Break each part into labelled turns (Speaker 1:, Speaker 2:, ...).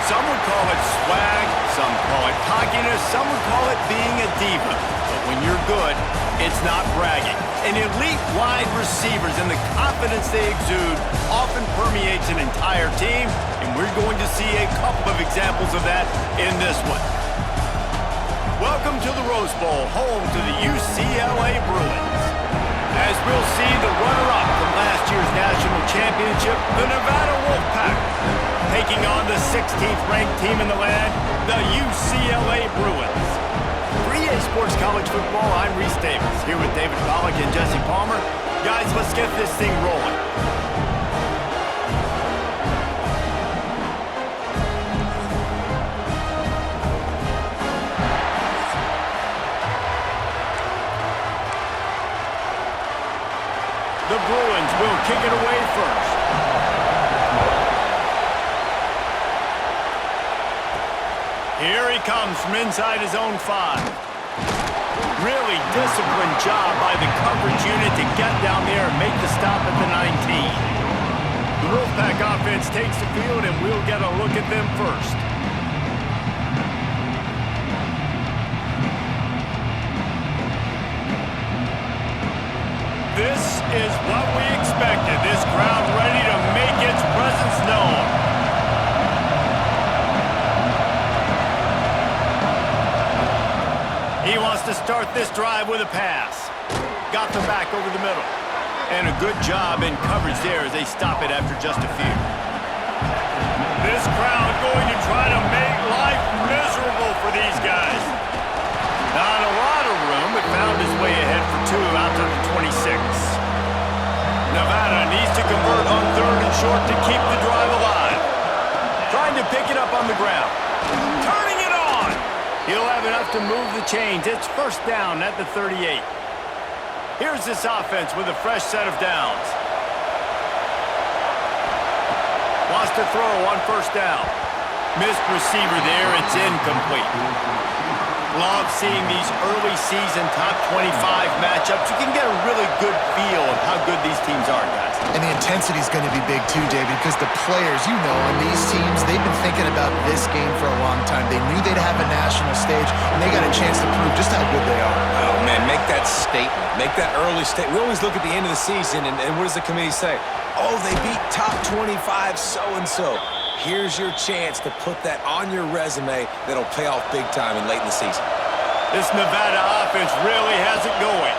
Speaker 1: Some would call it swag, some call it cockiness, some would call it being a diva. But when you're good, it's not bragging. And elite wide receivers and the confidence they exude often permeates an entire team, and we're going to see a couple of examples of that in this one. Welcome to the Rose Bowl, home to the UCLA Bruins. As we'll see, the runner-up from last year's national championship, the Nevada Wolfpack, taking on the 16th ranked team in the land, the UCLA Bruins. For EA Sports College Football, I'm Reese Davis, here with David Pollack and Jesse Palmer. Guys, let's get this thing rolling. The Bruins will kick it away first. Here he comes from inside his own 5. Really disciplined job by the coverage unit to get down there and make the stop at the 19. The Wolfpack offense takes the field, and we'll get a look at them first. This is what we expected. This crowd ready to make its presence known. He wants to start this drive with a pass. Got them back over the middle. And a good job in coverage there as they stop it after just a few. This crowd going to try to make life miserable for these guys. Not a lot of room, but found his way ahead for 2 out to the 26. Nevada needs to convert on 3rd and short to keep the drive alive. Trying to pick it up on the ground. Turning it on! He'll have enough to move the chains. It's first down at the 38. Here's this offense with a fresh set of downs. Wants to throw on first down. Missed receiver there. It's incomplete. Love seeing these early season top 25 matchups. You can get a really good feel of how good these teams are, guys.
Speaker 2: And the intensity is going to be big too, David, because the players, you know, on these teams, they've been thinking about this game for a long time. They knew they'd have a national stage, and they got a chance to prove just how good they are.
Speaker 3: Oh, man, make that statement. Make that early statement. We always look at the end of the season, and what does the committee say? Oh, they beat top 25 so-and-so. Here's your chance to put that on your resume that'll pay off big time and late in the season.
Speaker 1: This Nevada offense really has it going.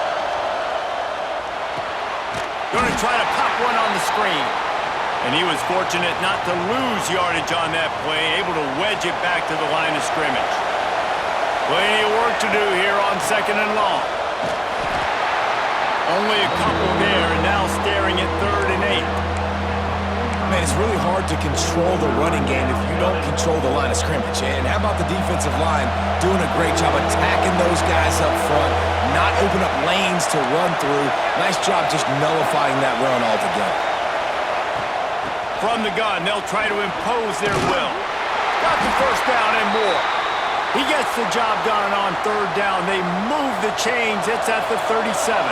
Speaker 1: Going to try to pop one on the screen. And he was fortunate not to lose yardage on that play, able to wedge it back to the line of scrimmage. Plenty of work to do here on 2nd and long. Only a couple there, and now staring at 3rd and 8.
Speaker 3: Man, it's really hard to control the running game if you don't control the line of scrimmage. And how about the defensive line doing a great job attacking those guys up front, not open up lanes to run through. Nice job just nullifying that run altogether.
Speaker 1: From the gun, they'll try to impose their will. Got the first down and more. He gets the job done on 3rd down. They move the chains. It's at the 37.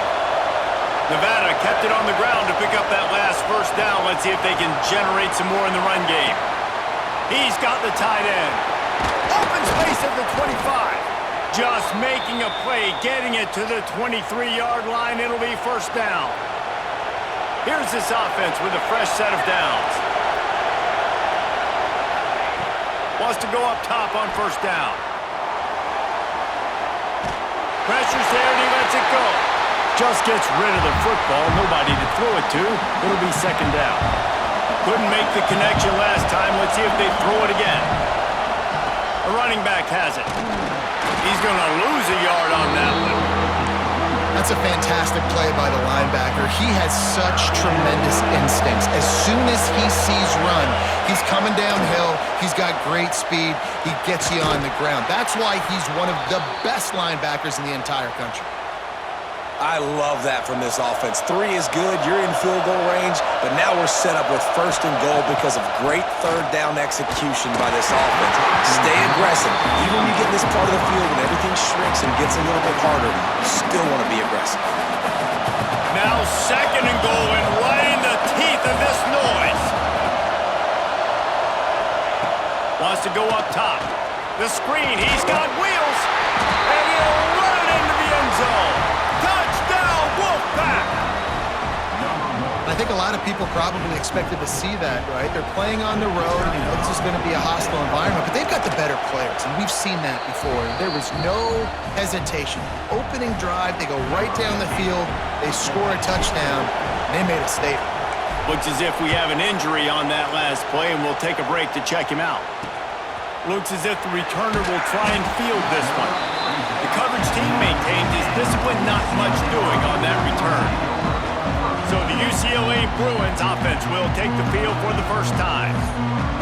Speaker 1: Nevada kept it on the ground to pick up that last first down. Let's see if they can generate some more in the run game. He's got the tight end. Open space at the 25. Just making a play, getting it to the 23-yard line. It'll be first down. Here's this offense with a fresh set of downs. Wants to go up top on first down. Pressure's there and he lets it go. Just gets rid of the football. Nobody to throw it to. It'll be 2nd down. Couldn't make the connection last time. Let's see if they throw it again. The running back has it. He's going to lose a yard on that one.
Speaker 2: That's a fantastic play by the linebacker. He has such tremendous instincts. As soon as he sees run, he's coming downhill. He's got great speed. He gets you on the ground. That's why he's one of the best linebackers in the entire country.
Speaker 3: I love that from this offense. 3 is good. You're in field goal range, but now we're set up with 1st and goal because of great 3rd down execution by this offense. Stay aggressive. Even when you get in this part of the field and everything shrinks and gets a little bit harder, you still want to be aggressive.
Speaker 1: Now 2nd and goal, and right in the teeth of this noise. Wants to go up top. The screen, he's got wheels. And he'll run it into the end zone. Touchdown, Wolfpack!
Speaker 2: I think a lot of people probably expected to see that, right? They're playing on the road, and you know this is going to be a hostile environment, but they've got the better players, and we've seen that before. There was no hesitation. Opening drive, they go right down the field, they score a touchdown, and they made a statement.
Speaker 1: Looks as if we have an injury on that last play, and we'll take a break to check him out. Looks as if the returner will try and field this one. The coverage team maintained his discipline, not much doing on that return. So the UCLA Bruins offense will take the field for the first time.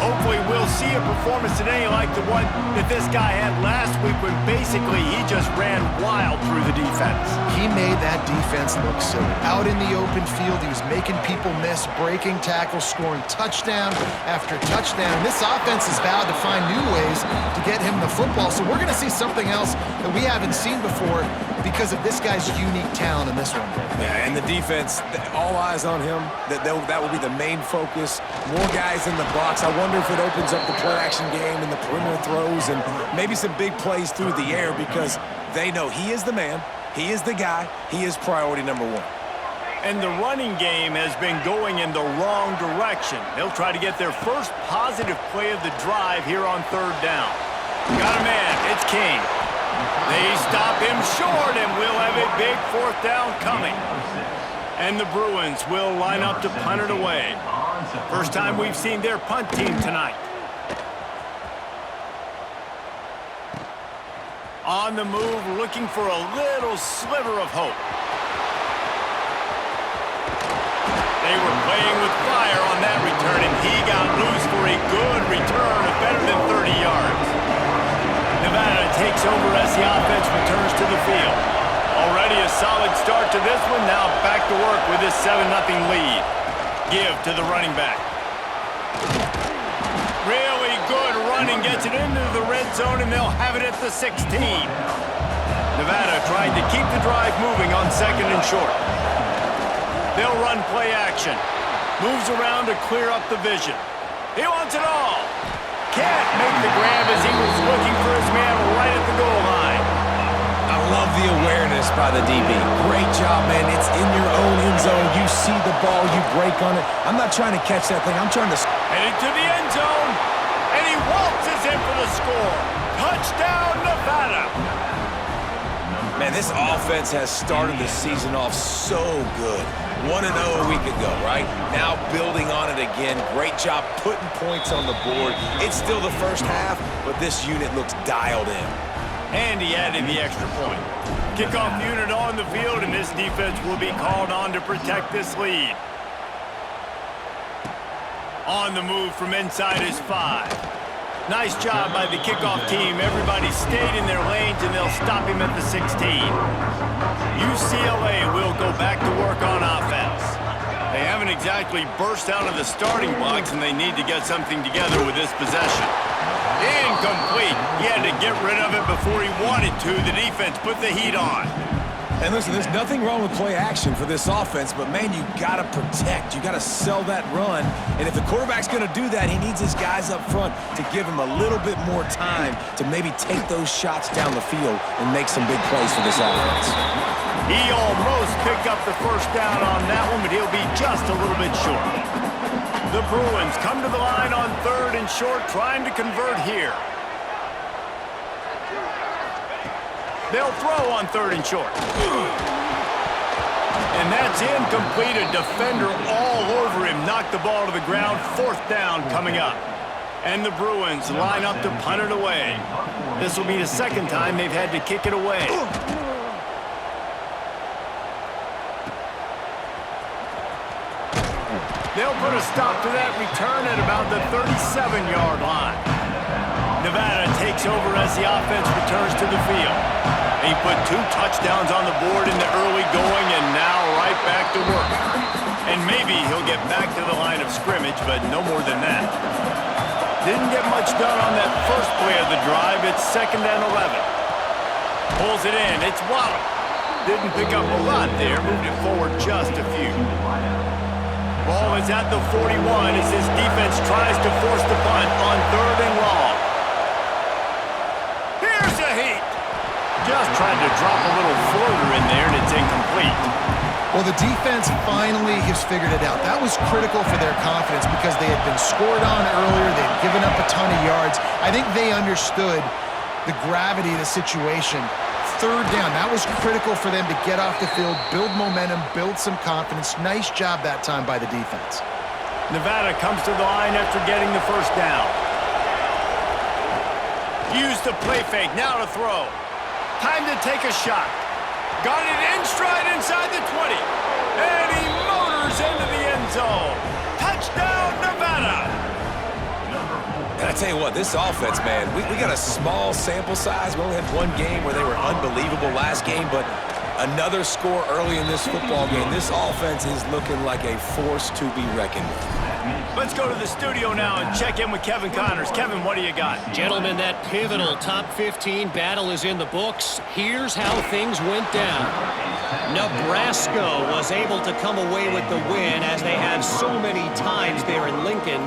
Speaker 1: Hopefully we'll see a performance today like the one that this guy had last week when basically he just ran wild through the defense.
Speaker 2: He made that defense look silly. Out in the open field, he was making people miss, breaking tackles, scoring touchdown after touchdown. This offense has vowed to find new ways to get him the football, so we're going to see something else that we haven't seen before because of this guy's unique talent in this one.
Speaker 3: Yeah, and the defense, all eyes on him. That will be the main focus. More guys in the box. I wonder if it opens up the play-action game and the perimeter throws and maybe some big plays through the air because they know he is the man, he is the guy, he is priority number one.
Speaker 1: And the running game has been going in the wrong direction. They'll try to get their first positive play of the drive here on third down. Got a man, it's King. They stop him short, and we'll have a big fourth down coming. And the Bruins will line up to punt it away. First time we've seen their punt team tonight. On the move, looking for a little sliver of hope. They were playing with fire on that return, and he got loose for a good return of better than 30 yards. Nevada takes over as the offense returns to the field. Already a solid start to this one. Now back to work with this 7-0 lead. Give to the running back. Really good running. Gets it into the red zone, and they'll have it at the 16. Nevada trying to keep the drive moving on second and short. They'll run play action. Moves around to clear up the vision. He wants it all. Can't make the grab as he was looking for his man right at the goal line.
Speaker 3: I love the awareness by the DB. Great job, man. It's in your own end zone. You see the ball, you break on it. I'm not trying to catch that thing. I'm trying to...
Speaker 1: Headed to the end zone, and he waltzes in for the score. Touchdown, Nevada.
Speaker 3: Man, this offense has started the season off so good. 1-0 a week ago, right? Now building on it again. Great job putting points on the board. It's still the first half, but this unit looks dialed in.
Speaker 1: And he added the extra point. Kickoff unit on the field, and this defense will be called on to protect this lead. On the move from inside his 5. Nice job by the kickoff team. Everybody stayed in their lanes, and they'll stop him at the 16. UCLA will go back to work on offense. They haven't exactly burst out of the starting blocks, and they need to get something together with this possession. Incomplete. He had to get rid of it before he wanted to. The defense put the heat on.
Speaker 3: And listen, there's nothing wrong with play action for this offense, but man, you gotta protect. You gotta sell that run. And if the quarterback's gonna do that, he needs his guys up front to give him a little bit more time to maybe take those shots down the field and make some big plays for this offense.
Speaker 1: He almost picked up the first down on that one, but he'll be just a little bit short. The Bruins come to the line on third and short, trying to convert here. They'll throw on third and short. And that's incomplete. A defender all over him. Knocked the ball to the ground. Fourth down coming up. And the Bruins line up to punt it away. This will be the second time they've had to kick it away. They'll put a stop to that return at about the 37-yard line. Nevada takes over as the offense returns to the field. He put 2 touchdowns on the board in the early going, and now right back to work. And maybe he'll get back to the line of scrimmage, but no more than that. Didn't get much done on that first play of the drive. It's 2nd and 11. Pulls it in. It's Waddle. Didn't pick up a lot there. Moved it forward just a few. Ball is at the 41 as his defense tries to force the punt on 3rd and long. Just tried to drop a little floater in there, and it's incomplete.
Speaker 2: Well, the defense finally has figured it out. That was critical for their confidence because they had been scored on earlier. They had given up a ton of yards. I think they understood the gravity of the situation. Third down, that was critical for them to get off the field, build momentum, build some confidence. Nice job that time by the defense.
Speaker 1: Nevada comes to the line after getting the first down. Use the play fake, now to throw. Time to take a shot. Got it in stride inside the 20. And he motors into the end zone. Touchdown, Nevada.
Speaker 3: And I tell you what, this offense, man, we got a small sample size. We only had one game where they were unbelievable last game, but another score early in this football game. This offense is looking like a force to be reckoned with.
Speaker 1: Let's go to the studio now and check in with Kevin Connors. Kevin, what do you got?
Speaker 4: Gentlemen, that pivotal top 15 battle is in the books. Here's how things went down. Nebraska was able to come away with the win, as they have so many times there in Lincoln,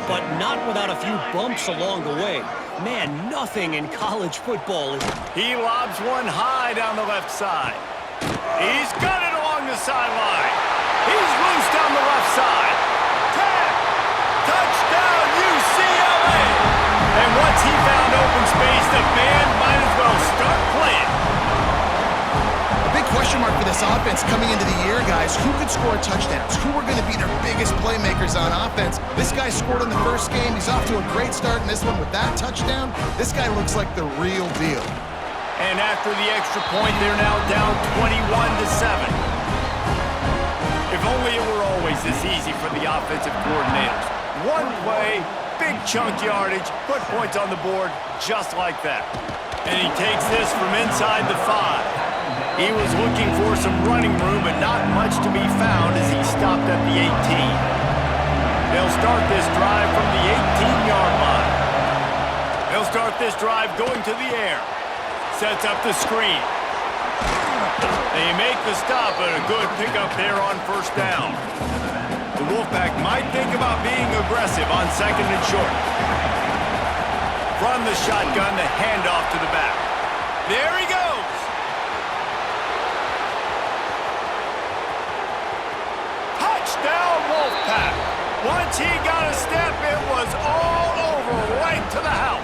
Speaker 4: but not without a few bumps along the way. Man, nothing in college football is...
Speaker 1: He lobs one high down the left side. He's got it along the sideline. He's loose down the left side. Touchdown, UCLA! And once he found open space, the band might as well start playing.
Speaker 2: A big question mark for this offense coming into the year, guys. Who could score touchdowns? Who are going to be their biggest playmakers on offense? This guy scored in the first game. He's off to a great start in this one with that touchdown. This guy looks like the real deal.
Speaker 1: And after the extra point, they're now down 21-7. If only it were always this easy for the offensive coordinators. One play, big chunk yardage, put points on the board just like that. And he takes this from inside the 5. He was looking for some running room, but not much to be found as he stopped at the 18. They'll start this drive from the 18-yard line. They'll start this drive going to the air. Sets up the screen. They make the stop, but a good pickup there on first down. The Wolfpack might think about being aggressive on second and short. From the shotgun, the handoff to the back. There he goes. Touchdown, Wolfpack. Once he got a step, it was all over, right to the house.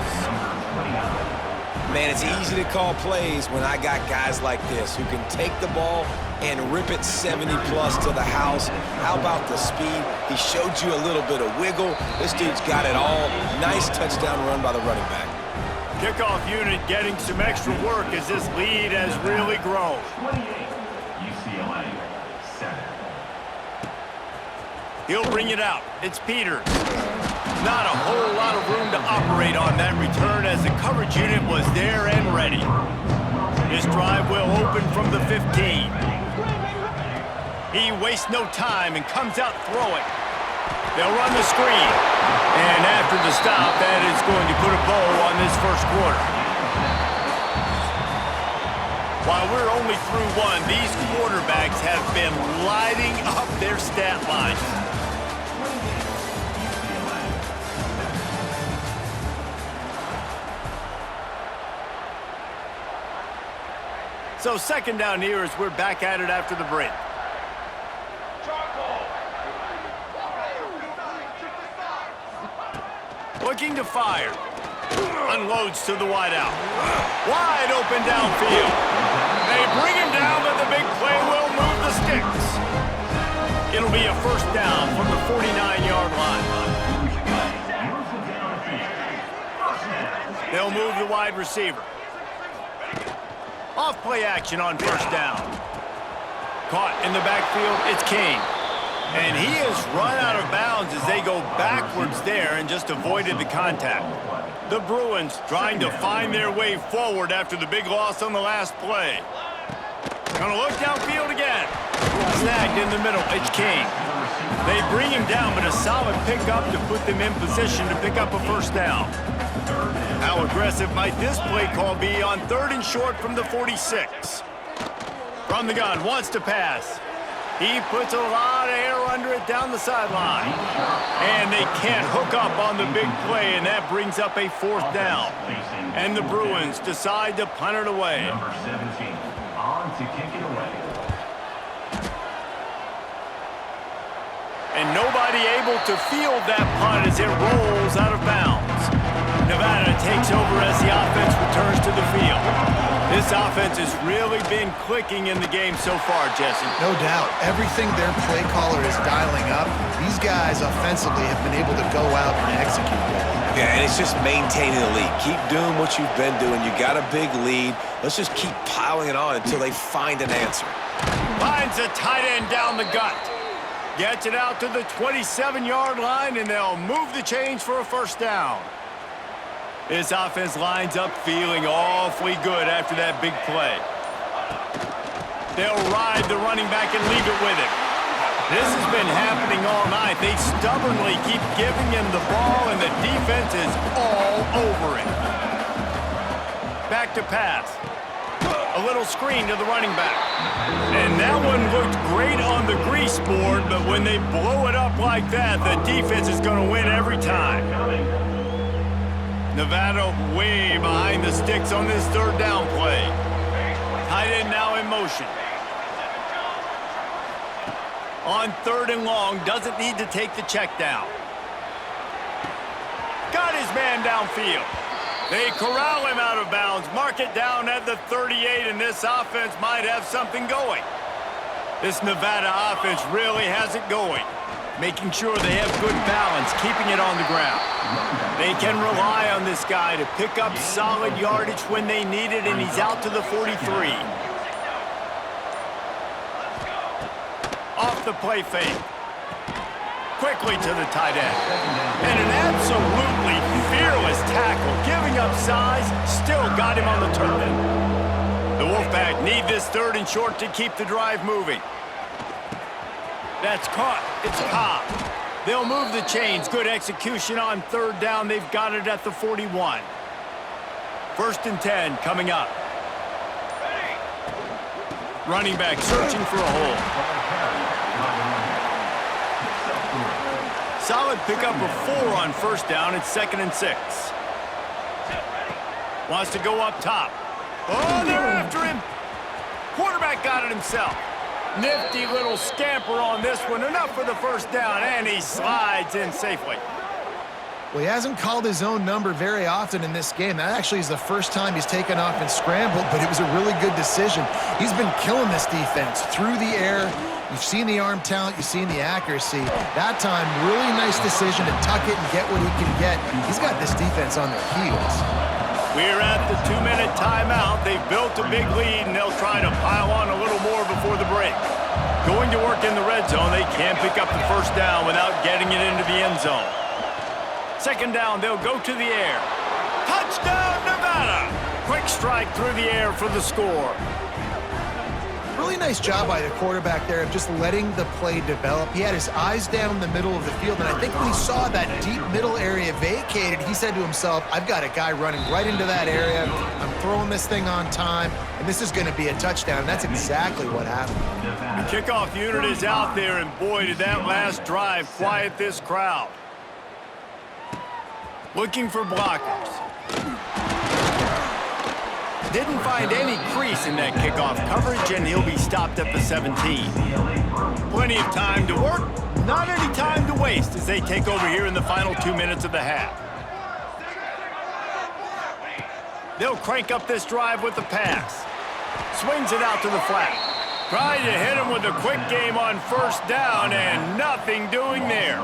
Speaker 3: Man, it's easy to call plays when I got guys like this who can take the ball and rip it 70-plus to the house. How about the speed? He showed you a little bit of wiggle. This dude's got it all. Nice touchdown run by the running back.
Speaker 1: Kickoff unit getting some extra work as this lead has really grown.
Speaker 5: 28, UCLA, 7.
Speaker 1: He'll bring it out. It's Peters. Not a whole lot of room to operate on that return as the coverage unit was there and ready. This drive will open from the 15. He wastes no time and comes out throwing. They'll run the screen. And after the stop, that is going to put a bow on this first quarter. While we're only through one, these quarterbacks have been lighting up their stat lines. So second down here as we're back at it after the break. Looking to fire. Unloads to the wideout. Wide open downfield. They bring him down, but the big play will move the sticks. It'll be a first down from the 49-yard line. They'll move the wide receiver. Off play action on first down. Caught in the backfield, it's King. And he has run out of bounds as they go backwards there and just avoided the contact. The Bruins trying to find their way forward after the big loss on the last play. Gonna look downfield again. Snagged in the middle, it's King. They bring him down, but a solid pickup to put them in position to pick up a first down. How aggressive might this play call be on third and short from the 46? From the gun, wants to pass. He puts a lot of air under it down the sideline. And they can't hook up on the big play, and that brings up a 4th down. And the Bruins decide to punt it away.
Speaker 5: Number 17 on to kick it away.
Speaker 1: And nobody able to field that punt as it rolls out of bounds. Nevada takes over as the offense returns to the field. This offense has really been clicking in the game so far, Jesse.
Speaker 2: No doubt. Everything their play caller is dialing up, these guys offensively have been able to go out and execute that.
Speaker 3: Yeah, and it's just maintaining the lead. Keep doing what you've been doing. You got a big lead. Let's just keep piling it on until they find an answer.
Speaker 1: Finds a tight end down the gut. Gets it out to the 27-yard line, and they'll move the chains for a 1st down. This offense lines up feeling awfully good after that big play. They'll ride the running back and leave it with him. This has been happening all night. They stubbornly keep giving him the ball, and the defense is all over it. Back to pass. A little screen to the running back. And that one looked great on the grease board, but when they blow it up like that, the defense is going to win every time. Nevada way behind the sticks on this 3rd down play. Tight end now in motion. On 3rd and long, doesn't need to take the check down. Got his man downfield. They corral him out of bounds, mark it down at the 38, and this offense might have something going. This Nevada offense really has it going, making sure they have good balance, keeping it on the ground. They can rely on this guy to pick up solid yardage when they need it, and he's out to the 43. Off the play fake. Quickly to the tight end. And an absolutely fearless tackle, giving up size, still got him on the turn. The Wolfpack need this 3rd and short to keep the drive moving. That's caught. It's Cobb. They'll move the chains. Good execution on 3rd down. They've got it at the 41. 1st and 10 coming up. Running back searching for a hole. Solid pickup of 4 on 1st down. It's 2nd and 6. Wants to go up top. Oh, they're after him. Quarterback got it himself. Nifty little scamper on this one. Enough for the 1st down, and he slides in safely.
Speaker 2: Well, he hasn't called his own number very often in this game. That actually is the first time he's taken off and scrambled, but it was a really good decision. He's been killing this defense through the air. You've seen the arm talent, you've seen the accuracy. That time, really nice decision to tuck it and get what he can get. He's got this defense on their heels.
Speaker 1: We're at the 2-minute timeout. They've built a big lead, and they'll try to pile on a little more before the break. Going to work in the red zone, they can't pick up the 1st down without getting it into the end zone. 2nd down, they'll go to the air. Touchdown, Nevada! Quick strike through the air for the score.
Speaker 2: Really nice job by the quarterback there of just letting the play develop. He had his eyes down the middle of the field, and I think when he saw that deep middle area vacated, he said to himself, I've got a guy running right into that area. I'm throwing this thing on time, and this is going to be a touchdown. And that's exactly what happened.
Speaker 1: The kickoff unit is out there, and boy, did that last drive quiet this crowd. Looking for blockers. Didn't find any crease in that kickoff coverage, and he'll be stopped at the 17. Plenty of time to work, not any time to waste as they take over here in the final 2 minutes of the half. They'll crank up this drive with the pass. Swings it out to the flat. Trying to hit him with a quick game on 1st down, and nothing doing there.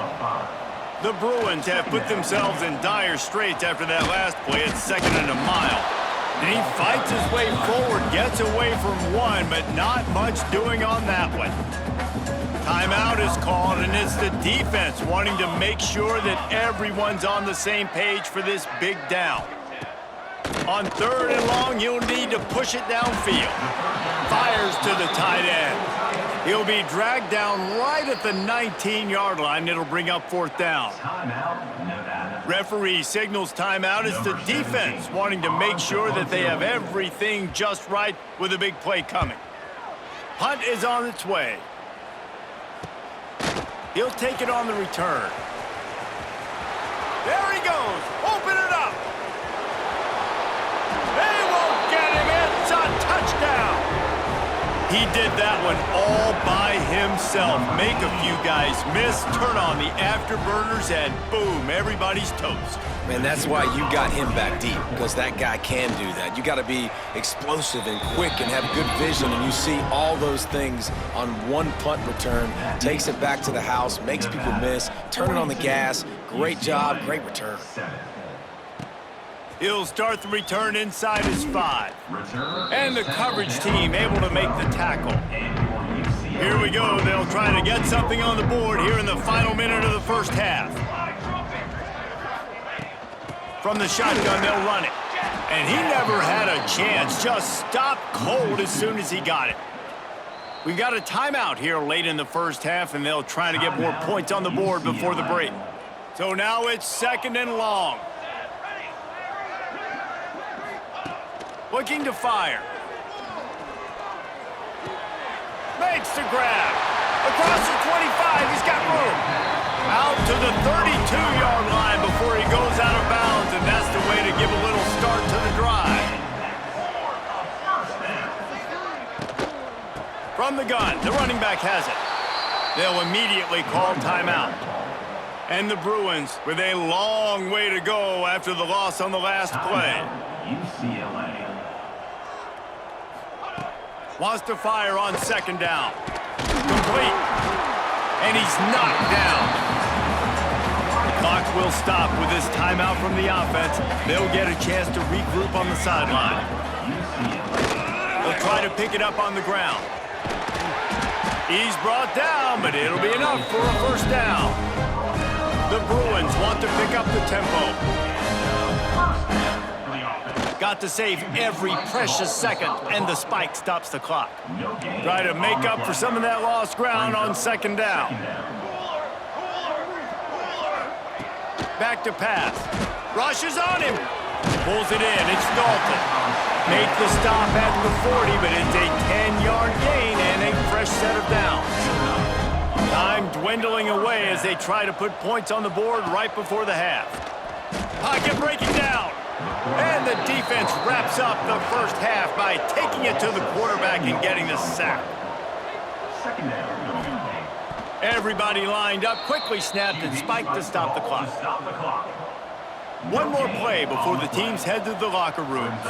Speaker 1: The Bruins have put themselves in dire straits after that last play. It's 2nd and a mile. And he fights his way forward, gets away from one, but not much doing on that one. Timeout is called, and it's the defense wanting to make sure that everyone's on the same page for this big down. On 3rd and long, he'll need to push it downfield. Fires to the tight end. He'll be dragged down right at the 19-yard line. It'll bring up 4th down. Referee signals timeout. It's the defense wanting to make sure that they have everything just right with a big play coming. Punt is on its way. He'll take it on the return. There he goes. Open it up. They won't get him. It's a touchdown. He did that one all by himself. Make a few guys miss, turn on the afterburners, and boom, everybody's toast.
Speaker 3: Man, that's why you got him back deep, because that guy can do that. You got to be explosive and quick and have good vision, and you see all those things on one punt return. Takes it back to the house, makes people miss, turning on the gas. Great job, great return.
Speaker 1: He'll start the return inside his 5. And the coverage team able to make the tackle. Here we go. They'll try to get something on the board here in the final minute of the first half. From the shotgun, they'll run it. And he never had a chance. Just stopped cold as soon as he got it. We've got a timeout here late in the first half, and they'll try to get more points on the board before the break. So now it's 2nd and long. Looking to fire. Makes the grab. Across the 25, he's got room. Out to the 32-yard line before he goes out of bounds, and that's the way to give a little start to the drive. From the gun, the running back has it. They'll immediately call timeout. And the Bruins with a long way to go after the loss on the last play.
Speaker 5: UCLA.
Speaker 1: Wants to fire on 2nd down. Complete. And he's knocked down. The clock will stop with this timeout from the offense. They'll get a chance to regroup on the sideline. They'll try to pick it up on the ground. He's brought down, but it'll be enough for a first down. The Bruins want to pick up the tempo. Got to save every precious second, and the spike stops the clock. Try to make up for some of that lost ground on 2nd down. Back to pass. Rushes on him. Pulls it in. It's Dalton. Make the stop at the 40, but it's a 10-yard gain and a fresh set of downs. Time dwindling away as they try to put points on the board right before the half. Pocket breaking down. And the defense wraps up the first half by taking it to the quarterback and getting the sack. Everybody lined up, quickly snapped and spiked to stop the clock. One more play before the teams head to the locker rooms.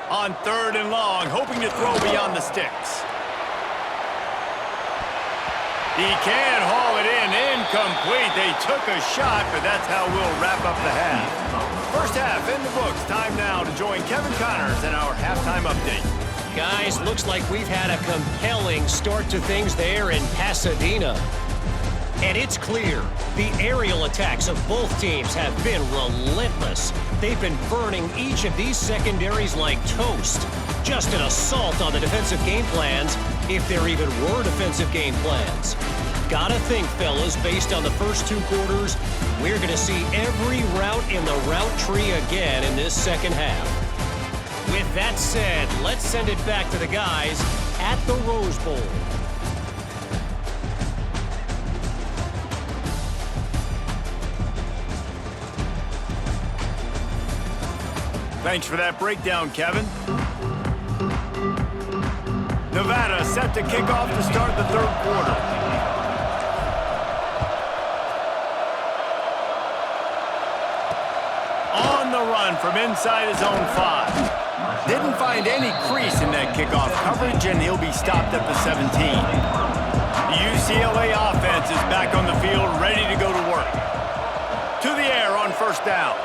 Speaker 1: On 3rd and long, hoping to throw beyond the sticks. He can haul it in, incomplete. They took a shot, but that's how we'll wrap up the half. First half in the books. Time now to join Kevin Connors in our halftime update.
Speaker 4: Guys, looks like we've had a compelling start to things there in Pasadena. And it's clear, the aerial attacks of both teams have been relentless. They've been burning each of these secondaries like toast. Just an assault on the defensive game plans, if there even were defensive game plans. Gotta think, fellas, based on the first 2 quarters, we're gonna see every route in the route tree again in this second half. With that said, let's send it back to the guys at the Rose Bowl.
Speaker 1: Thanks for that breakdown, Kevin. Nevada set to kick off to start the 3rd quarter. On the run from inside his own 5. Didn't find any crease in that kickoff coverage, and he'll be stopped at the 17. The UCLA offense is back on the field, ready to go to work. To the air on 1st down.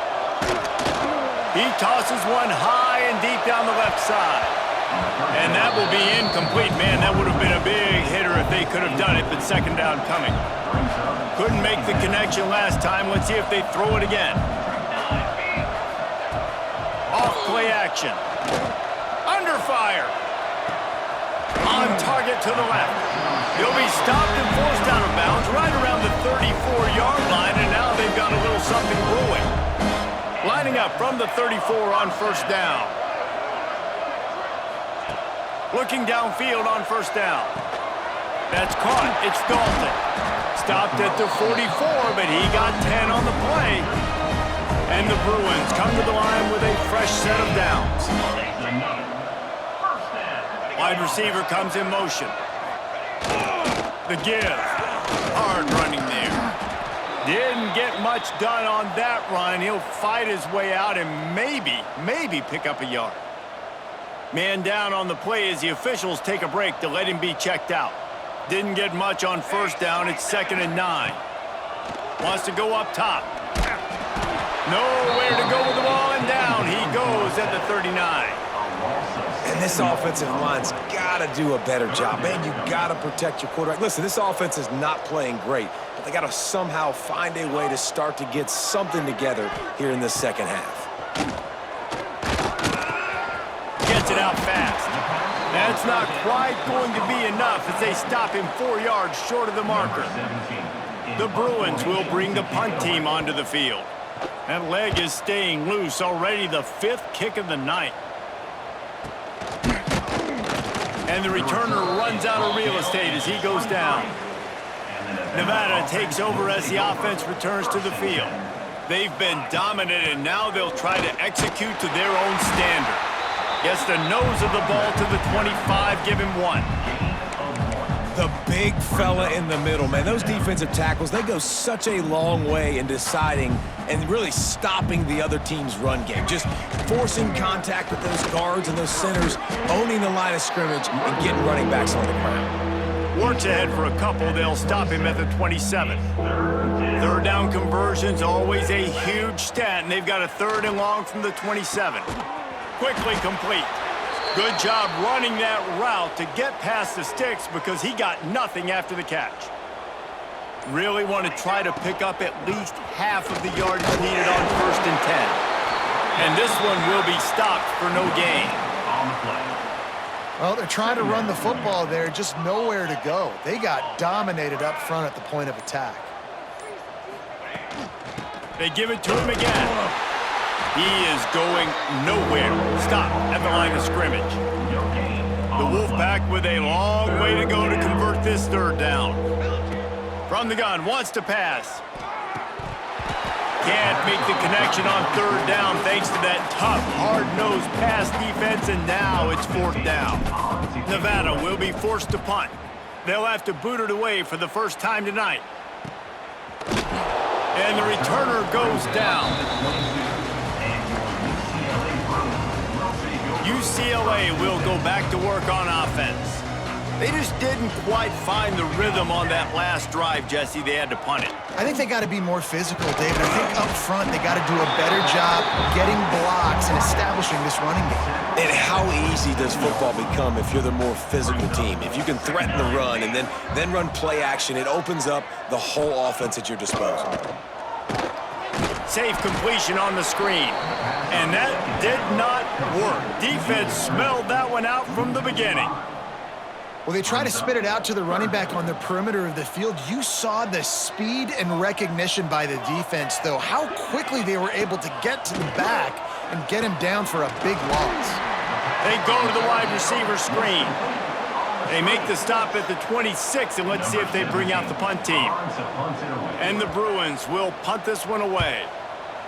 Speaker 1: He tosses one high and deep down the left side. And that will be incomplete. Man, that would have been a big hitter if they could have done it, but 2nd down coming. Couldn't make the connection last time. Let's see if they throw it again. Off play action. Under fire. On target to the left. He'll be stopped and forced out of bounds right around the 34-yard line, and now they've got a little something brewing. Lining up from the 34 on 1st down. Looking downfield on first down. That's caught. It's Dalton. Stopped at the 44, but he got 10 on the play. And the Bruins come to the line with a fresh set of downs. Wide receiver comes in motion. The give. Hard running there. Didn't get much done on that run. He'll fight his way out and maybe pick up a yard. Man down on the play as the officials take a break to let him be checked out. Didn't get much on first down. It's 2nd and 9. Wants to go up top. Nowhere to go with the ball, and down he goes at the 39.
Speaker 3: And this offensive line's got to do a better job. Man, you got to protect your quarterback. Listen, this offense is not playing great, but they got to somehow find a way to start to get something together here in the second half.
Speaker 1: Gets it out fast. That's not quite going to be enough as they stop him 4 yards short of the marker. The Bruins will bring the punt team onto the field. That leg is staying loose, already the 5th kick of the night. And the returner runs out of real estate as he goes down. Nevada takes over as the offense returns to the field. They've been dominant, and now they'll try to execute to their own standard. Gets the nose of the ball to the 25, give him 1.
Speaker 3: The big fella in the middle, man. Those defensive tackles, they go such a long way in deciding and really stopping the other team's run game. Just forcing contact with those guards and those centers, owning the line of scrimmage, and getting running backs on the ground.
Speaker 1: Works ahead for a couple. They'll stop him at the 27. Third down conversion's always a huge stat, and they've got a 3rd and long from the 27. Quickly complete. Good job running that route to get past the sticks because he got nothing after the catch. Really want to try to pick up at least half of the yardage needed on 1st and 10. And this one will be stopped for no gain.
Speaker 2: Well, they're trying to run the football there, just nowhere to go. They got dominated up front at the point of attack.
Speaker 1: They give it to him again. He is going nowhere. Stop at the line of scrimmage. The Wolfpack with a long way to go to convert this 3rd down. From the gun, wants to pass. Can't make the connection on 3rd down thanks to that tough, hard-nosed pass defense, and now it's 4th down. Nevada will be forced to punt. They'll have to boot it away for the first time tonight. And the returner goes down. UCLA will go back to work on offense. They just didn't quite find the rhythm on that last drive, Jesse. They had to punt it.
Speaker 2: I think they got to be more physical, David. I think up front they got to do a better job getting blocks and establishing this running game.
Speaker 3: And how easy does football become if you're the more physical team? If you can threaten the run and then run play action, it opens up the whole offense at your disposal.
Speaker 1: Safe completion on the screen. And that did not work. Defense smelled that one out from the beginning.
Speaker 2: Well, they try to spit it out to the running back on the perimeter of the field. You saw the speed and recognition by the defense, though, how quickly they were able to get to the back and get him down for a big loss.
Speaker 1: They go to the wide receiver screen. They make the stop at the 26, and let's see if they bring out the punt team. And the Bruins will punt this one away.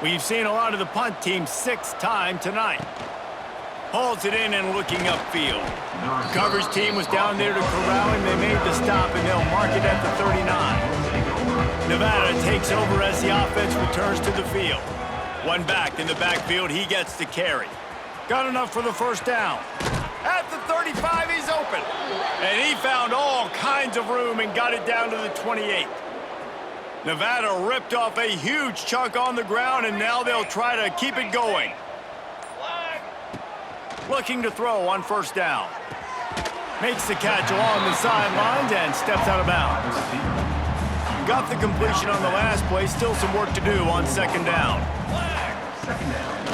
Speaker 1: We've seen a lot of the punt team 6th time tonight. Hauls it in and looking upfield. The coverage team was down there to corral him. They made the stop, and they'll mark it at the 39. Nevada takes over as the offense returns to the field. One back in the backfield. He gets the carry. Got enough for the 1st down. At the 35, he's open. And he found all kinds of room and got it down to the 28. Nevada ripped off a huge chunk on the ground, and now they'll try to keep it going. Looking to throw on 1st down. Makes the catch along the sidelines and steps out of bounds. Got the completion on the last play. Still some work to do on 2nd down.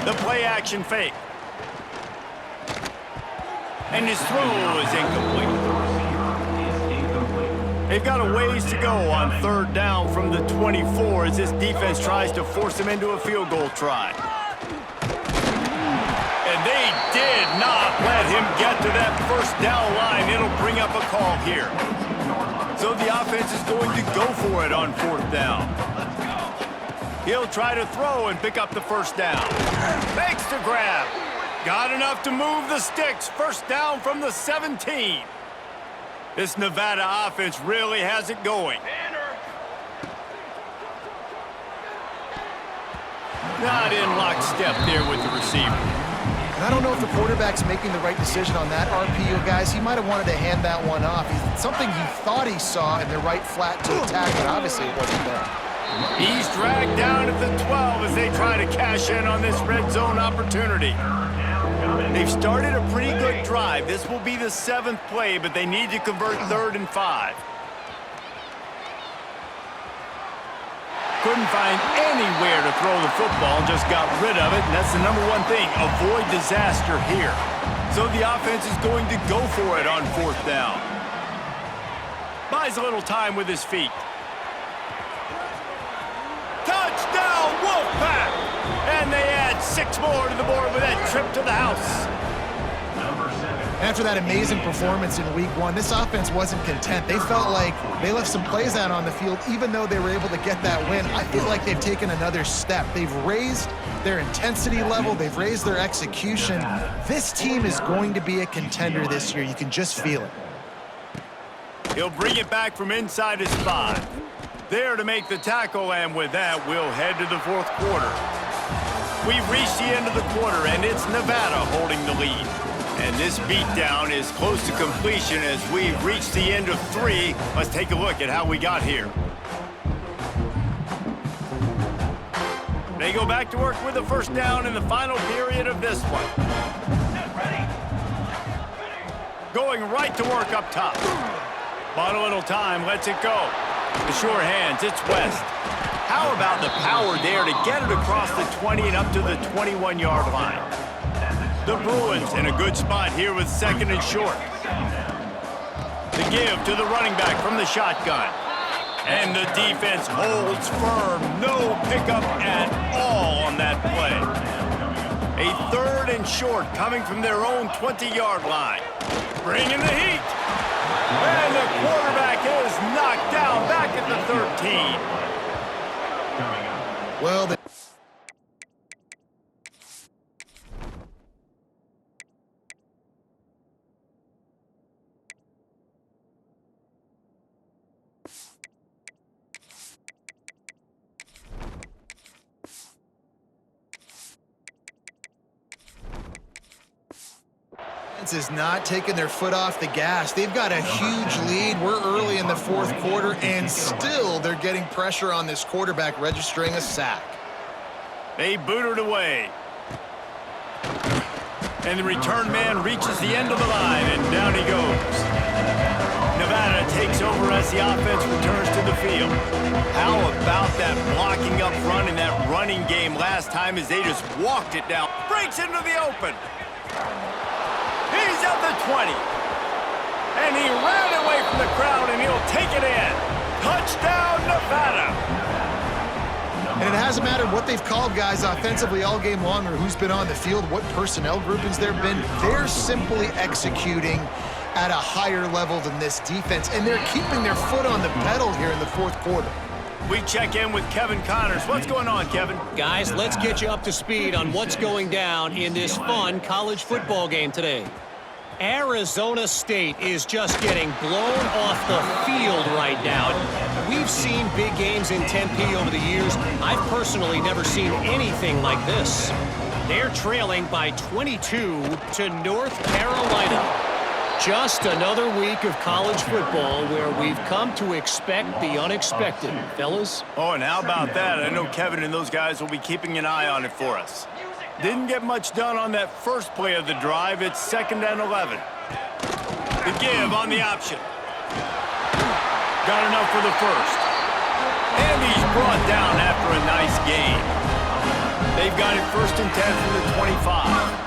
Speaker 1: The play action fake. And his throw is incomplete. They've got a ways to go on 3rd down from the 24 as this defense tries to force them into a field goal try. And And they did not let him get to that first down line. It'll bring up a call here. So the offense is going to go for it on 4th down. He'll try to throw and pick up the first down. Makes the grab. Got enough to move the sticks. First down from the 17. This Nevada offense really has it going. Not in lockstep there with the receiver.
Speaker 2: And I don't know if the quarterback's making the right decision on that RPO, guys. He might have wanted to hand that one off. Something he thought he saw in the right flat to attack, but obviously it wasn't there.
Speaker 1: He's dragged down at the 12 as they try to cash in on this red zone opportunity. They've started a pretty good drive. This will be the 7th play, but they need to convert 3rd and 5. Couldn't find anywhere to throw the football, just got rid of it, and that's the #1 thing. Avoid disaster here. So the offense is going to go for it on 4th down. Buys a little time with his feet. Touchdown, Wolfpack! And they add 6 more to the board with that trip to the house.
Speaker 2: After that amazing performance in Week 1, this offense wasn't content. They felt like they left some plays out on the field, even though they were able to get that win. I feel like they've taken another step. They've raised their intensity level. They've raised their execution. This team is going to be a contender this year. You can just feel it.
Speaker 1: He'll bring it back from inside his 5. There to make the tackle, and with that, we'll head to the 4th quarter. We've reached the end of the quarter, and it's Nevada holding the lead. And this beatdown is close to completion as we've reached the end of 3. Let's take a look at how we got here. They go back to work with the first down in the final period of this one. Going right to work up top. Bought a little time, lets it go. The sure hands, it's West. How about the power there to get it across the 20 and up to the 21-yard line? The Bruins in a good spot here with 2nd and short. The give to the running back from the shotgun. And the defense holds firm. No pickup at all on that play. A 3rd and short coming from their own 20-yard line. Bringing the heat. And the quarterback is knocked down back at the 13.
Speaker 2: Well, is not taking their foot off the gas. They've got a huge lead. We're early in the 4th quarter, and still they're getting pressure on this quarterback, registering a sack.
Speaker 1: They boot it away. And the return man reaches the end of the line, and down he goes. Nevada takes over as the offense returns to the field. How about that blocking up front in that running game last time as they just walked it down? Breaks into the open. He's at the 20. And he ran away from the crowd, and he'll take it in. Touchdown, Nevada.
Speaker 2: And it hasn't mattered what they've called guys offensively all game long or who's been on the field, what personnel groupings there have been. They're simply executing at a higher level than this defense, and they're keeping their foot on the pedal here in the 4th quarter.
Speaker 1: We check in with Kevin Connors. What's going on, Kevin?
Speaker 4: Guys, let's get you up to speed on what's going down in this fun college football game today. Arizona State is just getting blown off the field right now. We've seen big games in Tempe over the years. I've personally never seen anything like this. They're trailing by 22 to North Carolina. Just another week of college football where we've come to expect the unexpected, fellas.
Speaker 1: Oh, and how about that? I know Kevin and those guys will be keeping an eye on it for us. Didn't get much done on that first play of the drive. It's 2nd and 11. The give on the option. Got enough for the first. And he's brought down after a nice gain. They've got it 1st and 10 from the 25.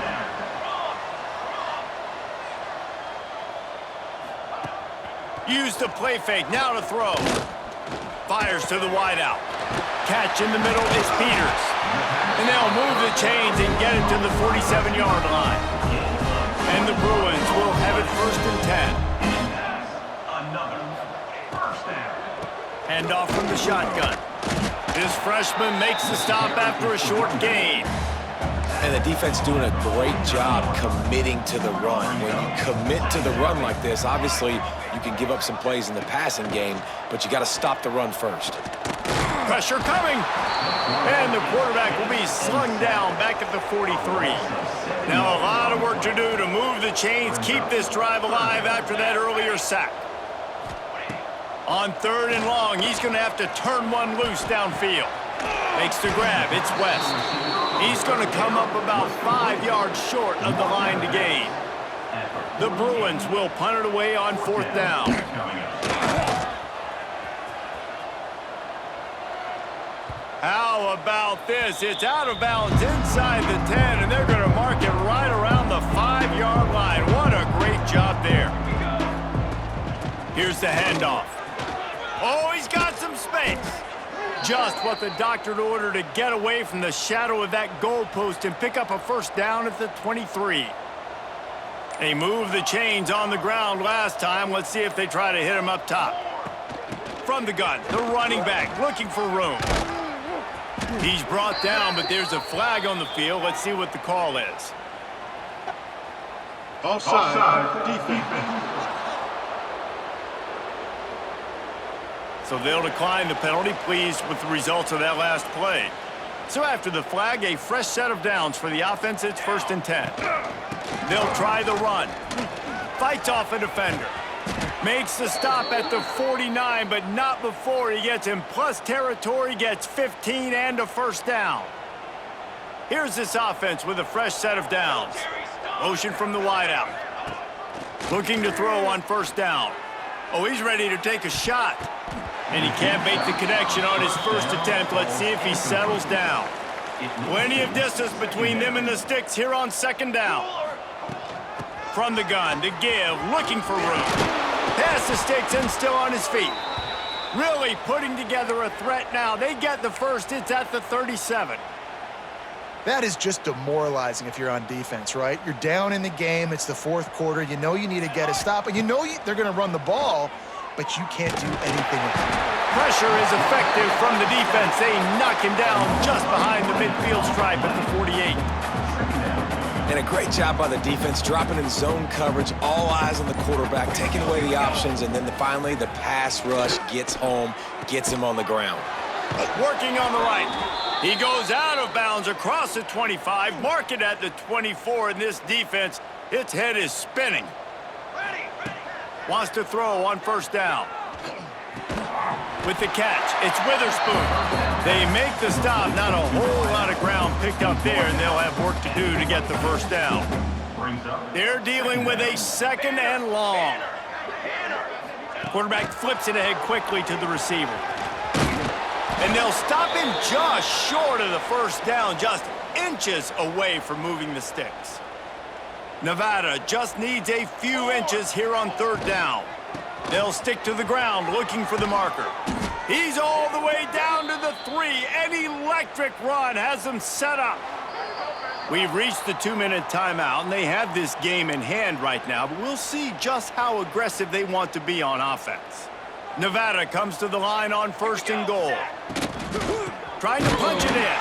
Speaker 1: Use the play fake, now to throw. Fires to the wideout. Catch in the middle is Peters. And they'll move the chains and get it to the 47-yard line. And the Bruins will have it 1st and 10.
Speaker 5: Another first down.
Speaker 1: Hand off from the shotgun. This freshman makes the stop after a short gain.
Speaker 3: And the defense doing a great job committing to the run. When you commit to the run like this, obviously you can give up some plays in the passing game, but you got to stop the run first.
Speaker 1: Pressure coming. And the quarterback will be slung down back at the 43. Now a lot of work to do to move the chains, keep this drive alive after that earlier sack. On 3rd and long, he's going to have to turn one loose downfield. Makes the grab. It's West. He's going to come up about 5 yards short of the line to gain. The Bruins will punt it away on 4th down. How about this? It's out of bounds inside the 10, and they're going to mark it right around the 5-yard line. What a great job there. Here's the handoff. Oh, he's got some space. Just what the doctor ordered to get away from the shadow of that goalpost and pick up a 1st down at the 23. They moved the chains on the ground last time. Let's see if they try to hit him up top. From the gun, the running back looking for room. He's brought down, but there's a flag on the field. Let's see what the call is.
Speaker 5: Offside defense.
Speaker 1: So they'll decline the penalty, pleased with the results of that last play. So after the flag, a fresh set of downs for the offense. It's 1st and 10. They'll try the run. Fights off a defender. Makes the stop at the 49, but not before he gets in plus territory, gets 15 and a 1st down. Here's this offense with a fresh set of downs. Motion from the wideout. Looking to throw on 1st down. Oh, he's ready to take a shot. And he can't make the connection on his 1st attempt. Let's see if he settles down. Plenty of distance between them and the sticks here on 2nd down. From the gun to give, looking for room. Past the sticks and still on his feet. Really putting together a threat now. They get the 1st. It's at the 37.
Speaker 2: That is just demoralizing if you're on defense, right? You're down in the game. It's the 4th quarter. You know you need to get a stop, and you know they're going to run the ball, but you can't do anything with it.
Speaker 1: Pressure is effective from the defense. They knock him down just behind the midfield stripe at the 48.
Speaker 3: And a great job by the defense, dropping in zone coverage, all eyes on the quarterback, taking away the options, and then finally the pass rush gets home, gets him on the ground.
Speaker 1: Working on the right. He goes out of bounds across the 25, mark it at the 24, and this defense, its head is spinning. Wants to throw on 1st down. With the catch, it's Witherspoon. They make the stop, not a whole lot of ground picked up there, and they'll have work to do to get the 1st down. They're dealing with a 2nd and long. Quarterback flips it ahead quickly to the receiver. And they'll stop him just short of the 1st down, just inches away from moving the sticks. Nevada just needs a few inches here on 3rd down. They'll stick to the ground looking for the marker. He's all the way down to the 3. An electric run has them set up. We've reached the 2-minute timeout, and they have this game in hand right now, but we'll see just how aggressive they want to be on offense. Nevada comes to the line on 1st and goal. Trying to punch it in.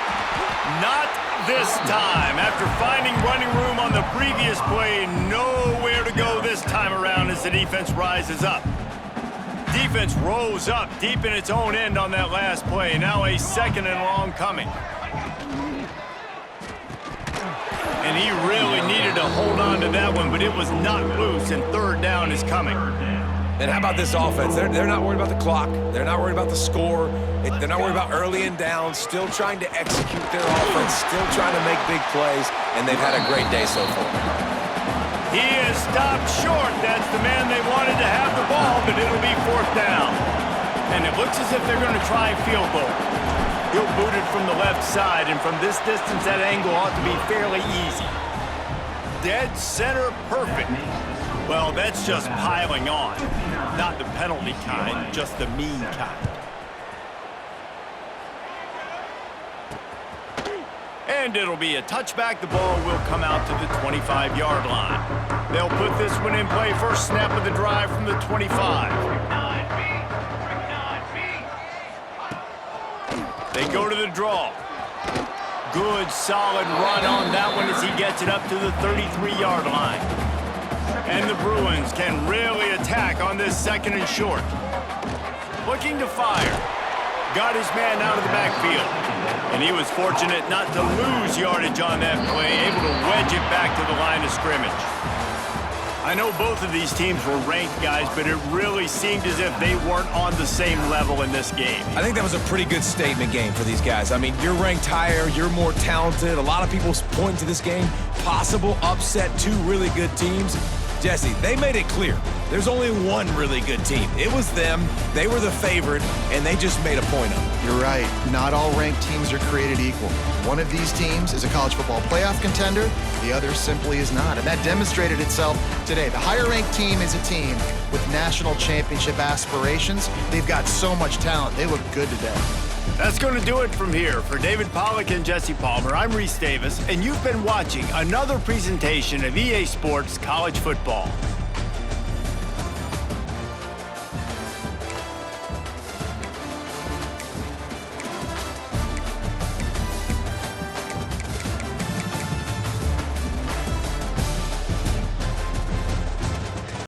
Speaker 1: Not this time. After finding running room on the previous play, nowhere to go this time around as the defense rises up. Defense rolls up deep in its own end on that last play. Now a 2nd and long coming. And he really needed to hold on to that one, but it was not loose, and 3rd down is coming.
Speaker 3: And how about this offense? They're not worried about the clock. They're not worried about the score. They're not worried about early and down. Still trying to execute their offense. Still trying to make big plays. And they've had a great day so far.
Speaker 1: He is stopped short. That's the man they wanted to have the ball, but it'll be 4th down. And it looks as if they're going to try field goal. He'll boot it from the left side, and from this distance, that angle ought to be fairly easy. Dead center perfect. Well, that's just piling on. Not the penalty kind, just the mean kind. And it'll be a touchback. The ball will come out to the 25-yard line. They'll put this one in play. First snap of the drive from the 25. They go to the draw. Good, solid run on that one as he gets it up to the 33-yard line. And the Bruins can really attack on this second and short. Looking to fire. Got his man out of the backfield. And he was fortunate not to lose yardage on that play, able to wedge it back to the line of scrimmage. I know both of these teams were ranked, guys, but it really seemed as if they weren't on the same level in this game.
Speaker 3: I think that was a pretty good statement game for these guys. I mean, you're ranked higher, you're more talented. A lot of people point to this game, possible upset, two really good teams. Jesse, they made it clear. There's only one really good team. It was them. They were the favorite, and they just made a point of it.
Speaker 2: You're right. Not all ranked teams are created equal. One of these teams is a college football playoff contender. The other simply is not. And that demonstrated itself today. The higher-ranked team is a team with national championship aspirations. They've got so much talent. They look good today.
Speaker 1: That's going to do it from here. For David Pollack and Jesse Palmer, I'm Reese Davis, and you've been watching another presentation of EA Sports College Football.